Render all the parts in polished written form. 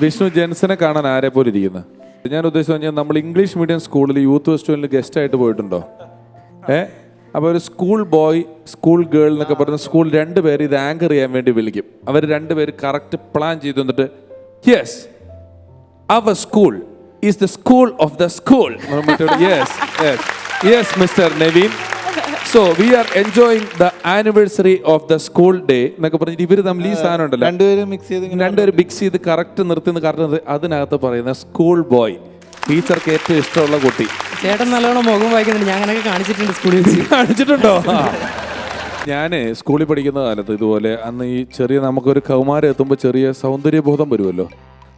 വിഷ്ണു ജെൻസനെ കാണാൻ ആരെ പോലെ ഇരിക്കുന്നത്? ഞാൻ ഉദ്ദേശിച്ചു കഴിഞ്ഞാൽ നമ്മൾ ഇംഗ്ലീഷ് മീഡിയം സ്കൂളിൽ യൂത്ത് ഫെസ്റ്റിവലിൽ ഗസ്റ്റ് ആയിട്ട് പോയിട്ടുണ്ടോ? അപ്പോൾ ഒരു സ്കൂൾ ബോയ് സ്കൂൾ ഗേൾ എന്നൊക്കെ പറഞ്ഞ സ്കൂൾ രണ്ടുപേര് ഇത് ആങ്കർ ചെയ്യാൻ വേണ്ടി വിളിക്കും. അവർ രണ്ടുപേര് കറക്റ്റ് പ്ലാൻ ചെയ്തു എന്നിട്ട് യെസ് അവർ school is the school of the school. Yes yes yes mister Naveen, so we are enjoying the anniversary of the school day എന്നൊക്കെ പറഞ്ഞിട്ട് ഇവർ തമ്മിൽ ഈ സാധനം ഉണ്ടല്ലോ, രണ്ടുപേരും മിക്സ് ചെയ്ത് കറക്റ്റ് നിർത്തി കറക്റ്റ് അതിനകത്ത് പറയുന്ന സ്കൂൾ ബോയ് ടീച്ചർക്ക് ഏറ്റവും ഇഷ്ടമുള്ള കുട്ടി. ചേട്ടൻ നല്ലോണം മുഖം വായിക്കുന്നുണ്ട്. ഞാൻ അങ്ങനെയൊക്കെ കാണിച്ചിട്ടുണ്ട് സ്കൂളിൽ. കാണിച്ചിട്ടുണ്ടോ? ഞാൻ സ്കൂളിൽ പഠിക്കുന്ന കാലത്ത് ഇതുപോലെ അന്ന് ഈ ചെറിയ നമുക്കൊരു കൗമാരം എത്തുമ്പോൾ ചെറിയ സൗന്ദര്യബോധം വരുമല്ലോ.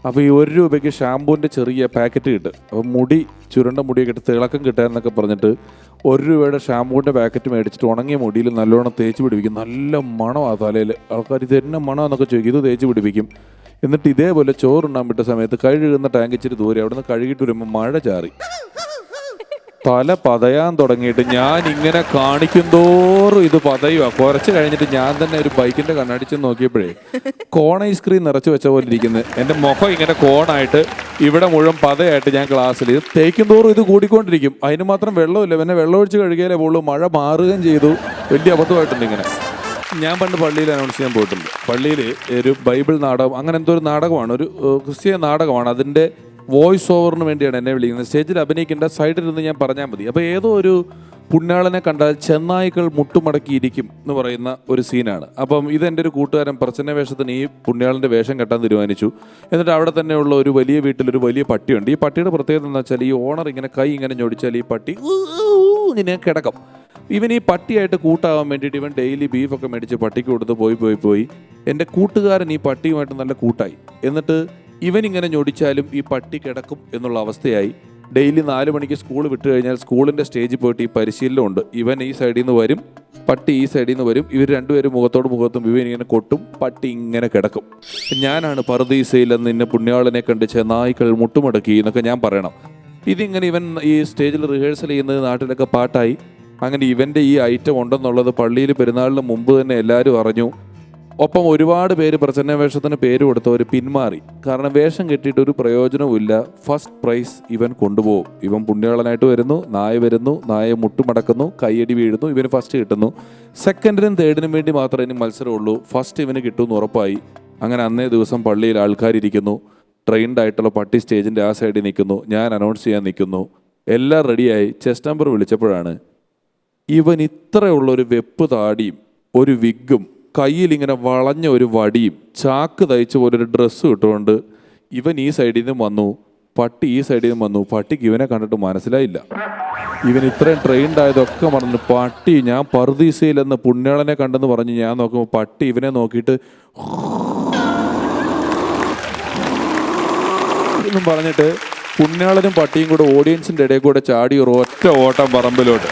അപ്പോൾ ഈ 1 രൂപയ്ക്ക് ഷാമ്പൂവിൻ്റെ ചെറിയ പാക്കറ്റ് കിട്ടും. അപ്പോൾ മുടി ചുരുണ്ട മുടിയൊക്കെ ഇട്ട് തിളക്കം കിട്ടാമെന്നൊക്കെ പറഞ്ഞിട്ട് 1 രൂപയുടെ ഷാമ്പൂവിൻ്റെ പാക്കറ്റ് മേടിച്ചിട്ട് ഉണങ്ങിയ മുടിയിൽ നല്ലോണം തേച്ച് പിടിപ്പിക്കും. നല്ല മണമാണ് തലയിൽ. ആൾക്കാർ ഇത് എന്നെ മണമെന്നൊക്കെ ചോദിക്കും. ഇത് തേച്ച് പിടിപ്പിക്കും. എന്നിട്ട് ഇതേപോലെ ചോറുണ്ണാൻ വിട്ട സമയത്ത് കഴുകുന്ന ടാങ്ക് ഇച്ചിരി ദൂരെ അവിടെ നിന്ന് കഴുകിയിട്ട് വരുമ്പോൾ മഴ ചാറി തല പതയാൻ തുടങ്ങിയിട്ട് ഞാൻ ഇങ്ങനെ കാണിക്കും തോറും ഇത് പതയുക. കുറച്ച് കഴിഞ്ഞിട്ട് ഞാൻ തന്നെ ഒരു ബൈക്കിന്റെ കണ്ണടിച്ച് നോക്കിയപ്പോഴേ കോൺ ഐസ്ക്രീം നിറച്ച് വെച്ച പോലെ ഇരിക്കുന്നത്. എൻ്റെ മുഖം ഇങ്ങനെ കോണായിട്ട് ഇവിടെ മുഴുവൻ പതയായിട്ട് ഞാൻ ക്ലാസ്സിൽ തേക്കും തോറും ഇത് കൂടിക്കൊണ്ടിരിക്കും. അതിന് മാത്രം വെള്ളമില്ല. പിന്നെ വെള്ളം ഒഴിച്ച് കഴുകിയാലേ പോളൂ. മഴ മാറുകയും ചെയ്തു. വലിയ അബദ്ധമായിട്ടുണ്ട് ഇങ്ങനെ. ഞാൻ പണ്ട് പള്ളിയിൽ അനൗൺസ് ചെയ്യാൻ പോയിട്ടുണ്ട്. പള്ളിയിൽ ഒരു ബൈബിൾ നാടകം അങ്ങനെ എന്തോ ഒരു നാടകമാണ്, ഒരു ക്രിസ്ത്യൻ നാടകമാണ്. അതിൻ്റെ വോയിസ് ഓവറിന് വേണ്ടിയാണ് എന്നെ വിളിക്കുന്നത്. സ്റ്റേജിൽ അഭിനയിക്കേണ്ട സൈഡിൽ നിന്ന് ഞാൻ പറഞ്ഞാൽ മതി. അപ്പോൾ ഏതോ ഒരു പുണ്യാളനെ കണ്ടാൽ ചെന്നായ്ക്കൾ മുട്ടുമടക്കിയിരിക്കും എന്ന് പറയുന്ന ഒരു സീനാണ്. അപ്പം ഇതെൻ്റെ ഒരു കൂട്ടുകാരൻ പ്രസന്ന വേഷത്തിന് ഈ പുണ്യാളൻ്റെ വേഷം കെട്ടാൻ തീരുമാനിച്ചു. എന്നിട്ട് അവിടെ തന്നെയുള്ള ഒരു വലിയ വീട്ടിലൊരു വലിയ പട്ടിയുണ്ട്. ഈ പട്ടിയുടെ പ്രത്യേകത എന്ന് വെച്ചാൽ ഈ ഓണർ ഇങ്ങനെ കൈ ഇങ്ങനെ ഞൊടിച്ചാൽ ഈ പട്ടി ഇങ്ങനെ കിടക്കും. ഇവൻ ഈ പട്ടിയായിട്ട് കൂട്ടാകാൻ വേണ്ടിയിട്ട് ഇവൻ ഡെയിലി ബീഫൊക്കെ മേടിച്ച് പട്ടിക്ക് കൊടുത്ത് പോയി എൻ്റെ കൂട്ടുകാരൻ ഈ പട്ടിയുമായിട്ട് നല്ല കൂട്ടായി. എന്നിട്ട് ഇവൻ ഇങ്ങനെ ഞൊടിച്ചാലും ഈ പട്ടി കിടക്കും എന്നുള്ള അവസ്ഥയായി. ഡെയിലി 4 മണിക്ക് സ്കൂൾ വിട്ട് കഴിഞ്ഞാൽ സ്കൂളിൻ്റെ സ്റ്റേജിൽ പോയിട്ട് ഈ പരിശീലനമുണ്ട്. ഇവൻ ഈ സൈഡിൽ നിന്ന് വരും, പട്ടി ഈ സൈഡിൽ നിന്ന് വരും. ഇവർ രണ്ടുപേരും മുഖത്തും ഇവൻ ഇങ്ങനെ കൊട്ടും, പട്ടി ഇങ്ങനെ കിടക്കും. ഞാനാണ് പറുദീസയിൽ നിന്നെ പുണ്യാളനെ കണ്ട് ചെന്നായ്ക്കൾ മുട്ടുമടക്കി എന്നൊക്കെ ഞാൻ പറയണം. ഇതിങ്ങനെ ഇവൻ ഈ സ്റ്റേജിൽ റിഹേഴ്സൽ ചെയ്യുന്നത് നാട്ടിലൊക്കെ പാട്ടായി. അങ്ങനെ ഇവൻ്റെ ഈ ഐറ്റം ഉണ്ടെന്നുള്ളത് പള്ളിയിൽ പെരുന്നാളിന് മുമ്പ് തന്നെ എല്ലാവരും അറിഞ്ഞു. ഒപ്പം ഒരുപാട് പേര് പ്രസന്ന വേഷത്തിന് പേര് കൊടുത്തവർ പിന്മാറി. കാരണം വേഷം കെട്ടിയിട്ട് ഒരു പ്രയോജനവുമില്ല. ഫസ്റ്റ് പ്രൈസ് ഇവൻ കൊണ്ടുപോകും. ഇവൻ പുണ്യാളനായിട്ട് വരുന്നു, നായ വരുന്നു, നായ മുട്ടുമടക്കുന്നു, കൈയടി വീഴുന്നു, ഇവന് ഫസ്റ്റ് കിട്ടുന്നു. സെക്കൻഡിനും തേർഡിനും വേണ്ടി മാത്രമേ ഇനി മത്സരമുള്ളൂ. ഫസ്റ്റ് ഇവന് കിട്ടുമെന്ന് ഉറപ്പായി. അങ്ങനെ അന്നേ ദിവസം പള്ളിയിൽ ആൾക്കാരിയ്ക്കുന്നു. ട്രെയിൻഡ് ആയിട്ടുള്ള പട്ടി സ്റ്റേജിൻ്റെ ആ സൈഡിൽ നിൽക്കുന്നു. ഞാൻ അനൗൺസ് ചെയ്യാൻ നിൽക്കുന്നു. എല്ലാം റെഡിയായി. ചെസ്റ്റ് നമ്പർ വിളിച്ചപ്പോഴാണ് ഇവൻ ഇത്രയുള്ളൊരു വെപ്പ് താടിയും ഒരു വിഗും കയ്യിൽ ഇങ്ങനെ വളഞ്ഞ ഒരു വടിയും ചാക്ക് തയ്ച്ച പോലൊരു ഡ്രസ്സ് ഇട്ടുകൊണ്ട് ഇവൻ ഈ സൈഡിൽ നിന്നും വന്നു, പട്ടി ഈ സൈഡിൽ നിന്നും വന്നു. പട്ടിക്ക് ഇവനെ കണ്ടിട്ട് മനസ്സിലായില്ല. ഇവൻ ഇത്രയും ട്രെയിൻഡ് ആയതൊക്കെ പറഞ്ഞു. പട്ടി ഞാൻ പറുദീസയിലെന്ന് പുണ്യാളനെ കണ്ടെന്ന് പറഞ്ഞ് ഞാൻ നോക്കുമ്പോൾ പട്ടി ഇവനെ നോക്കിയിട്ട് എന്നും പറഞ്ഞിട്ട് പുണ്യാളനും പട്ടിയും കൂടെ ഓഡിയൻസിൻ്റെ ഇടയിൽ കൂടെ ചാടി ഒരു ഒറ്റ ഓട്ടം പറമ്പിലോട്ട്.